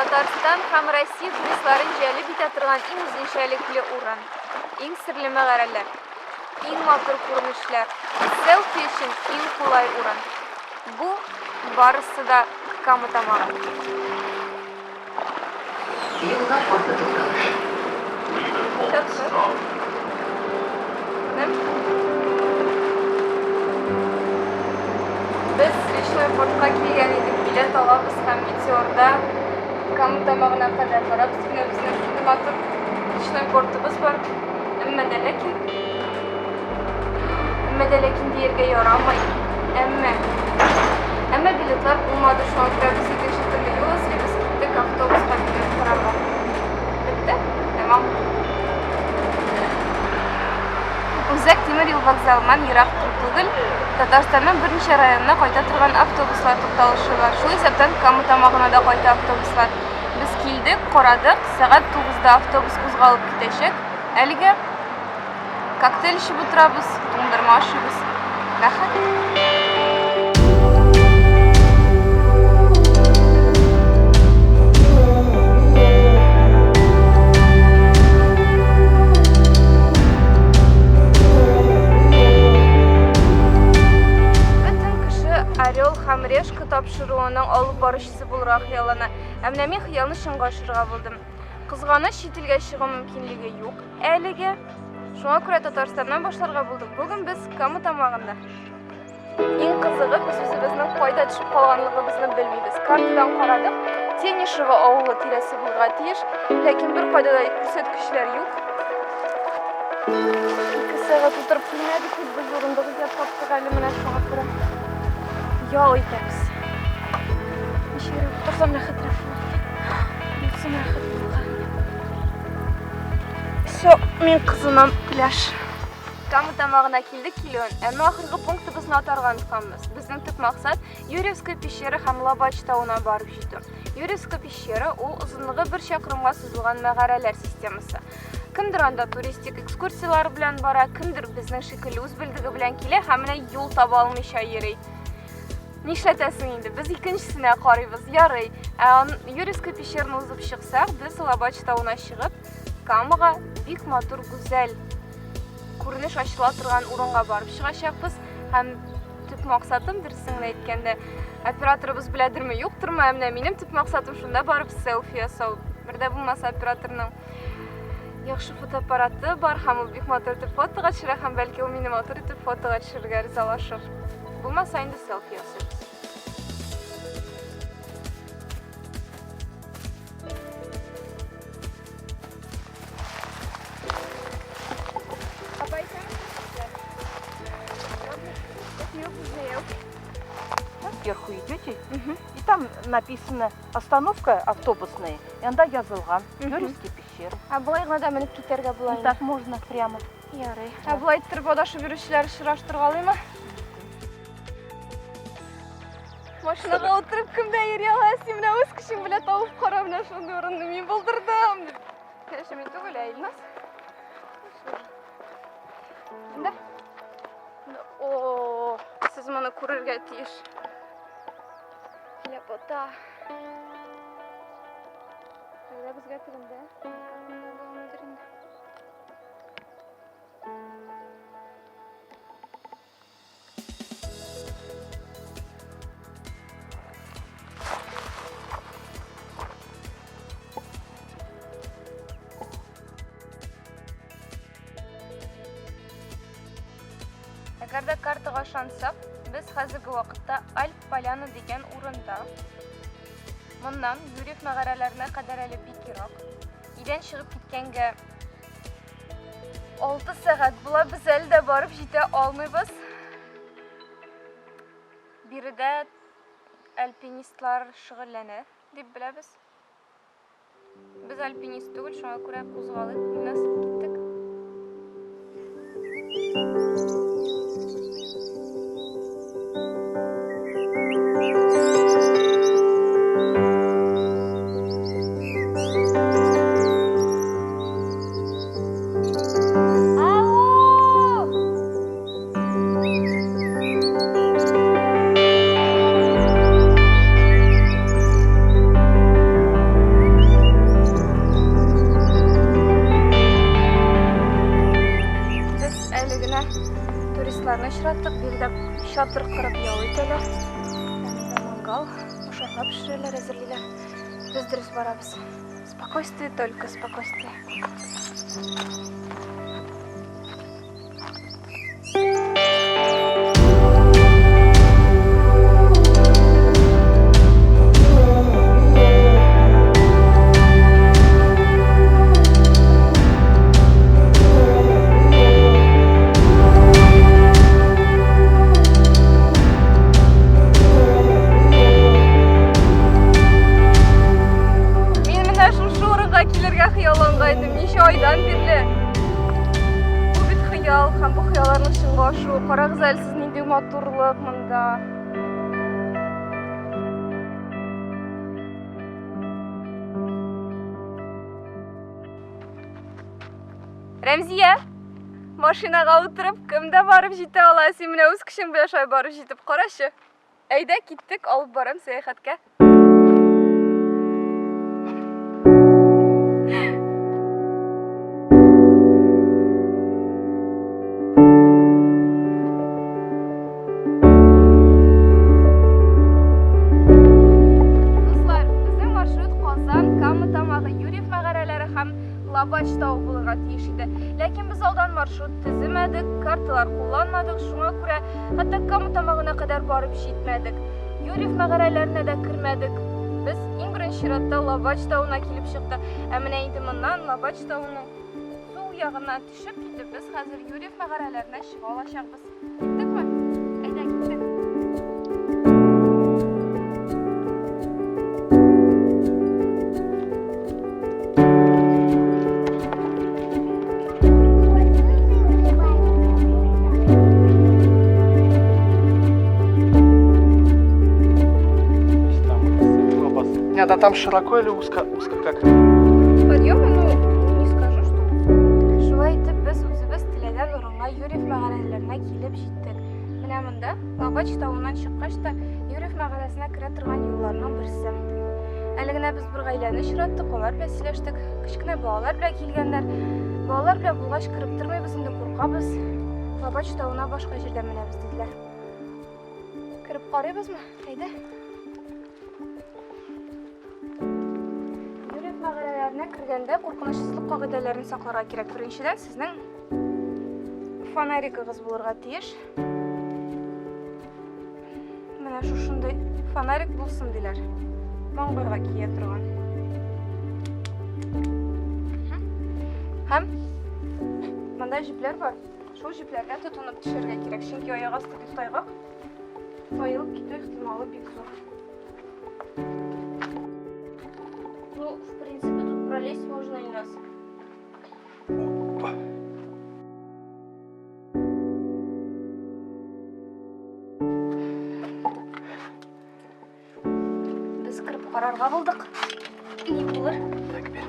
Татарстан һәм Россия туристларын җәлеп итә торган иң үзенчәлекле урын, иң серле мәгарәләр, иң матур күренешләр, селфи өчен иң кулай урын. Бу барысы да Кама-Тамага. Без речной портка килгән идек, билет алабыз һәм метеорда Кама-Тамагына кадәр барабыз. Безнең шундый матур речной портыбыз бар. Әмма дә ләкин дияргә ярамый. Әмма билетлар булмады. Шуңа күрә без икенче төрле юл эзлибез. Киттек автобуска билет карарга. Бетте? Тәмам. Үзәк тимер юл вокзалыннан ерак түгел, Татарстанның берничә районына кайта торган автобуслар тукталышы бар. Шул исәптән Кама-Тамагына да кайта автобуслар. Без килдек, карадык, сәгать 9-да автобус кузгалып китәчәк. Әлегә коктейль эчеп утырабыз, туңдырма ашыйбыз. Рәхәт. Орел һәм Решка тапшыруының алып баручысы булырга хыяллана. Әмма мин хыялны чынга ашырга булдым. Кызганыч чит-илгә чыгу мөмкинлеге юк. Әлегә шуңа күрә Татарстаннан башларга булдык. Бүген без Кама-Тамагында. Иң кызыгы, без үзебезнең кайда төшеп калганлыгыбызны белмибез. Картадан карадык, Тенишево авылы тирәсе булырга тиеш, ләкин бер кайда да күрсәткечләр юк. 2 сәгать утырып килмәдек, без урындык язып таптык әле менә шуңа күрә. Ял итәбез. Ничек торсам рәхәтрәк булыр. Юксым рәхәт булган. Всё, мин кызынам пляж. Кама-Тамагына килдек килүен, әмма ахыргы пунктыбызны атарга онытканбыз. Безнең төп максат Юрьевская пещера һәм Лабач тауына барып җитү. Юрьевская пещера ул озынлыгы 1 чакрымга сузылган мәгарәләр системасы. Кемдер анда туристик экскурсиялар белән бара, кемдер безнең шикелле үз белдеге белән килә һәм менә юл таба алмыйча йөри. Нишләтәсең инде? Без икенчесенә карыйбыз, ярый. Юрьевская пещераны узып чыксак, без Лабач тауына чыгып, Камага бик матур, гүзәл күренеш ачыла торган урынга барып чыгачакбыз. Һәм төп максатым, дөресен әйткәндә, операторыбыз беләдерме, юктырмы, әмма минем төп максатым шунда барып селфи ясау. Бердә булмаса операторның яхшы фотоаппараты бар, һәм ул бик матур итеп фотога төшерә, һәм бәлки ул мине матур итеп фотога төшерергә ризалашыр. Булмаса инде селфи ясыйбыз. Вверху идете, и там написано остановка автобусная, и анда язылган Юрьевские пещеры. Булай гына да менеп китәргә була. Так можно прямо. Ярый. Булай итеп адашып йөрүчеләр очраштыргалыймы? Машинага утырып кемдә йөри ала, син менә үз көчең белән табып кара, менә шундый урынны мин булдырдым. Кеше мин түгел, Илназ. Инде. О, сез моны күрергә тиеш. Лепота. Әгәр безгә тигәндә, Әгәр дә картага ышансак, без хәзерге вакытта Альп Поляна дигән урында. Моннан Юрьев мәгарәләренә кадәр әле бик ерак. Идән чыгып киткәнгә 6 сәгать була, без әле дә барып җитә алмыйбыз. Биредә альпинистлар шөгыльләнә дип беләбез. Без альпинист түгел, шуңа күрә кузгалып, нас киттек. Туристларны очраттык, бирдә чатыр кырып ял итәләр. Мангал, ошарга пешерәләр, әзерлиләр. Без дөрес барабыз. Спокойствие, только спокойствие. Неше айдан бирле. Бу бит хыял, һәм бу хыялларны чынга ашу. Карагыз әле сез нинди матурлык монда. Рәмзия, машинага утырып, кемдә барып җитә ала? Син менә үз көчең белән шулай барып җитеп карашы. Әйдә, киттек, алып барам сәяхәткә. Лабач тау булырга тиеш иде. Ләкин без алдан маршрут төземәдек, карталар кулланмадык, шуңа күрә хәтта Кама тамагына кадәр барып җитмәдек. Юрьев мәгарәләренә дә кермәдек. Без иң беренче чиратта Лабач тауына килеп чыктык. Ә менә инде моннан Лабач тауының сул ягына төшеп китеп, без хәзер Юрьев мәгарәләренә чыга алачакбыз. Киттекме? Әйдә, киттек. Да там широко или узко? Узко как? Подъемы, ну, не скажу, что шулай итеп без үзебез теләгән урынга Юрьев мәгарәләренә килеп җиттек. Менә монда Лабач тауыннан чыккач та Юрьев мәгарәсенә керә торган юлларның берсе. Әле генә без бер гаиләне очраттык, алар белән сөйләштек. Кечкенә балалар белән килгәннәр. Балалар белән булгач кырып тормыйбыз, инде куркабыз. Лабач тауына башка җирдә менәбез диделәр. Кырып карыйбызмы? Әйдә. Мәгарәләренә кергәндә куркынычсызлык кагыйдәләрен сакларга кирәк. Беренчедән, сезнең фонаригыгыз булырга тиеш. Менә шушындай фонарик булсын диләр. Маңгайга кия торган. Һәм монда җипләр бар. Шул җипләргә тотынып төшәргә кирәк, чөнки аяк асты бик тайгак. Тайылып китү ихтималы бик зур. Ну, в принципе, тут пролезть можно и раз. Без кырып карарга булдык. Ни булыр? Так, бер.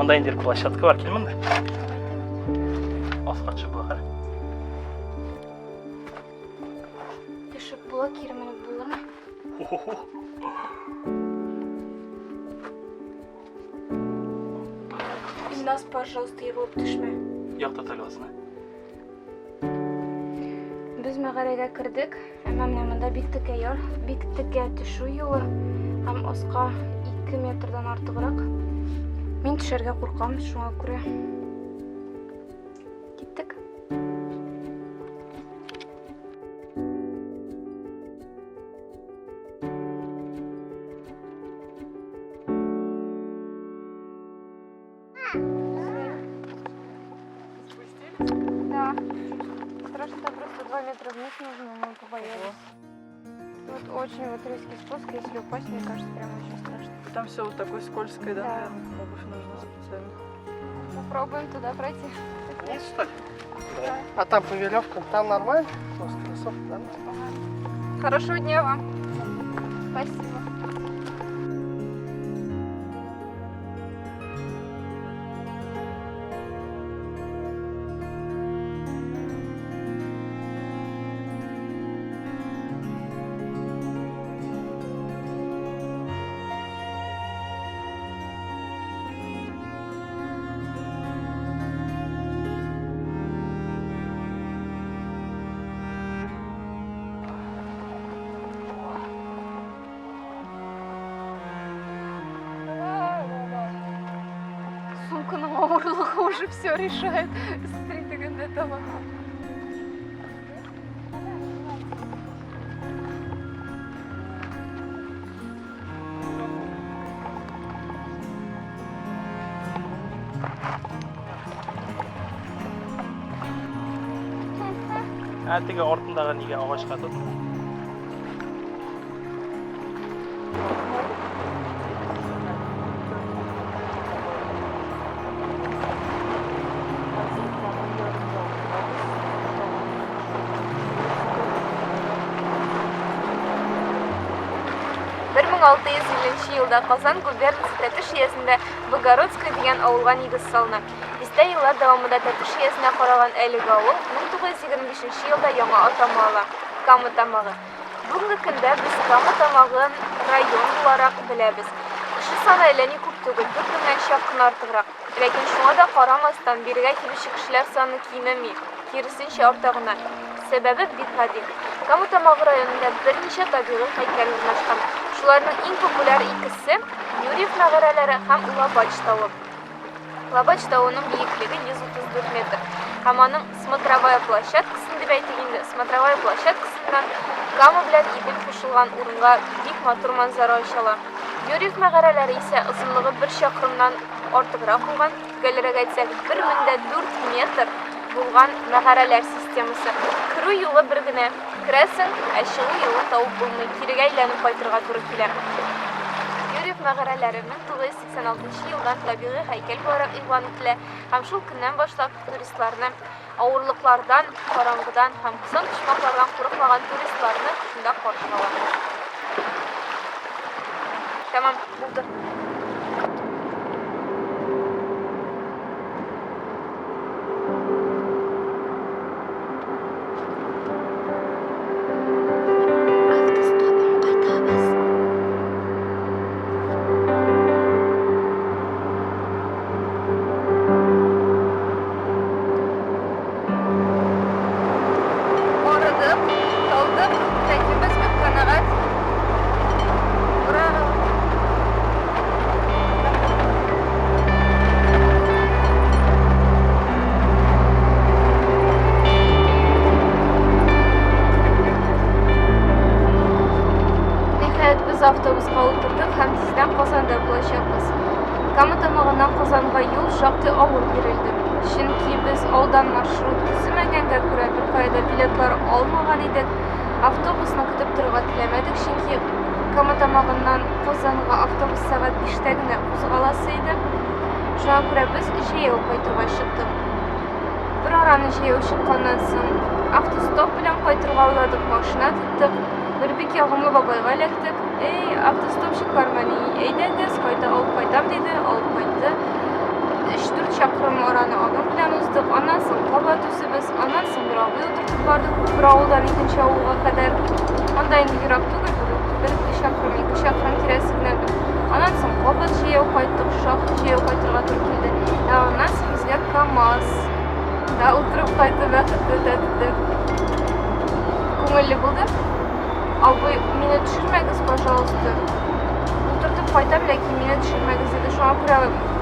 Мында инде площадка бар, кел мында. Асқа чыгып бакар. Төшүп була, кире менеп булырмы? Нас, пожалуйста, егылып төшмә. Якта талбасына. Без мәгарәгә кердек, әмма менә монда бик текә яр, бик текә төшү юлы һәм аска 2 метрдан артыграк. Мин төшәргә куркам, шуңа күрә киттек. Да. Страшно, просто 2 метра вниз нужно, но мы побоялись. Вот очень вот резкий спуск, если упасть, мне кажется, прям очень страшно. Там все вот такое скользкое, да, Да. наверное, обувь нужна специально. Попробуем туда пройти. Вниз, что ли? Да. А там по веревкам, там нормально? Просто кроссовки, да? Хорошего дня вам. Спасибо. ауырлығы уже все решает. Смотри, дегенде тамақ. Әтіге ортындағы неге ағашқа тұр. Бір 1650 жылда Қазан губерниясы Тәтіш уезінде Богородское деген ауылға негіз салынды. Бесте жылдар давамында Тәтіш уезіне қараған әлігі ауыл 1925 жылда яңа атама ала – Камы тамағы. Бүгінгі күнде біз Камы тамағын район olarak білеміз. Кіші саны әләне көп түгел, бір күннен шаққын артығырақ. Ләкин шуңа да қарамастан бергә килүче кешеләр саны кимеми, киресенчә артагына. Сәбәбе бик гади. Камы тамагы районында берничә табигый һәйкәл урнашкан. Шуларның иң популяр икесе Юрьев мәгарәләре һәм Лабач тауы. Лабач тауының биеклеге 134 метр. Һәм аның смотровая площадкасын дип әйтелгәндә, смотровая площадкасыннан Кама белән Идел кушылган урынга бик матур манзара ачыла. Юрьев мәгарәләре исә озынлыгы 1 чакрымнан артыграк булган, гәлерәк әйтсәк 1004 метр булган мәгарәләр системасы. Керү юлы бер генә, керәсең, ә чыгу юлы табып булмый, кирегә әйләнеп кайтырга туры килә. Юрьев мәгарәләре 1986 елдан табигый һәйкәл буларак игълан ителә һәм шул көннән башлап туристларны авырлыклардан, караңгыдан һәм кысан почмаклардан курыкмаган туристларны шунда каршы ала. Tamam, булды. Автобусқа отырдық һәм тиздән Казанда булачакбыз. Камы тамагыннан Казанга юл шактый авыр бирелде. Чөнки без аудан маршрут төземәгәнгә күрә беркайда билетлар алмаган идек. Автобусны көтеп торырга теләмәдек, чөнки Камы тамагыннан Казанга автобус сәгать 5тә генә кузгаласы иде. Шуңа күрә без җәяү кайтырга чыктык. Бер араны җәяү чыкканнан соң автостоп белән кайтырга уйладык, машина тоттык. Бер бик ягымлы бабайга эләктек. Эй, автостопчиклар мəni, әйдәгез, кайта алып кайтам диде, алып кайтты. 3-4 чакрым араны аның белән уздык, аннан соң кабат үзебез, аннан соң бер абый утыртып бардык, бер авылдан икенче авылга кадәр. Анда инде ерак түгел, бер 2 чакрым, 2 чакрым тирәсе генә. Аннан соң кабат җәяү кайттык, шактый җәяү кайтырга туры килде. Аннан соң безгә КамАЗ. Да, утырып кайтты, бәхетле тәтте. Күңелле булды. Абый, мине төшермәгез, пожалуйста. Утыртып кайтам, ләкин мине төшермәгез диде. Шуңа күрә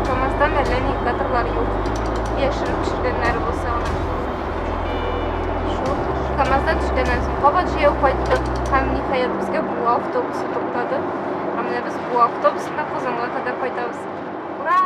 КамАЗдан әллә индикаторлар юк. Яшереп төшергәннәре булса аны. Шул КамАЗдан төшкәннән соң кабат җәяү кайттык һәм ниһаять безгә бу автобусы туктады. Һәм без бу автобусында Казанга кадәр кайтабыз. Ура!